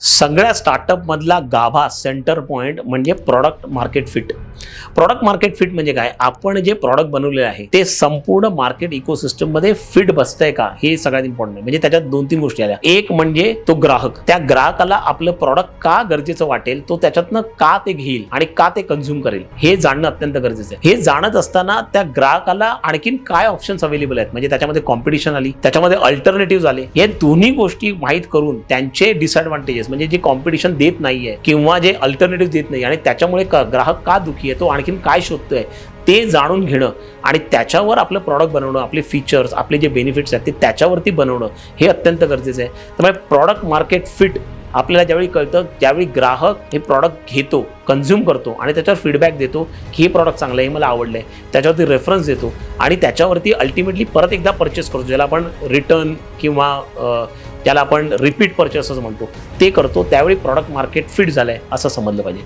सगळ्या स्टार्टअप मधला गाभा सेंटर पॉइंट म्हणजे product market fit. Product market fit म्हणजे काय? आपण जे प्रॉडक्ट बनवलेले आहे ते संपूर्ण मार्केट इकोसिस्टम मध्ये फिट बसतंय का, हे सगळ्यात इम्पॉर्टंट आहे. म्हणजे त्याच्यात दोन तीन गोष्टी आल्या. एक म्हणजे तो ग्राहक, त्या ग्राहकाला आपलं प्रॉडक्ट का गरजेचं वाटेल, तो त्याच्यातनं का ते घेईल आणि का ते कन्झ्युम करेल हे जाणणं अत्यंत गरजेचं आहे. हे जाणत असताना त्या ग्राहकाला आणखीन काय ऑप्शन्स अवेलेबल आहेत, म्हणजे त्याच्यामध्ये कॉम्पिटिशन आली, त्याच्यामध्ये अल्टरनेटिव्ह आले, हे दोन्ही गोष्टी माहीत करून त्यांचे डिसएडव्हान्टेजेस म्हणजे जे कॉम्पिटिशन देत नाहीये किंवा जे अल्टरनेटिव्ह देत नाही आणि त्याच्यामुळे ग्राहक का दुखी आहे, तो आणखीन काय शोधतोय ते जाणून घेणं आणि त्याच्यावर आपलं प्रॉडक्ट बनवणं, आपले फीचर्स, आपले जे बेनिफिट्स आहेत ते त्याच्यावरती बनवणं हे अत्यंत गरजेचं आहे. त्यामुळे प्रॉडक्ट मार्केट फिट आपल्याला ज्यावेळी कळतं, ज्यावेळी ग्राहक हे प्रॉडक्ट घेतो, कन्झ्युम करतो आणि त्याच्यावर फीडबॅक देतो की हे प्रॉडक्ट चांगलं आहे, मला आवडलं आहे, त्याच्यावरती रेफरन्स देतो आणि त्याच्यावरती अल्टिमेटली परत एकदा परचेस करतो, ज्याला आपण रिटर्न किंवा ज्याला आपण रिपीट परचेस असं म्हणतो, ते करतो. त्यावेळी प्रॉडक्ट मार्केट फिट झालंय असं समजलं पाहिजे.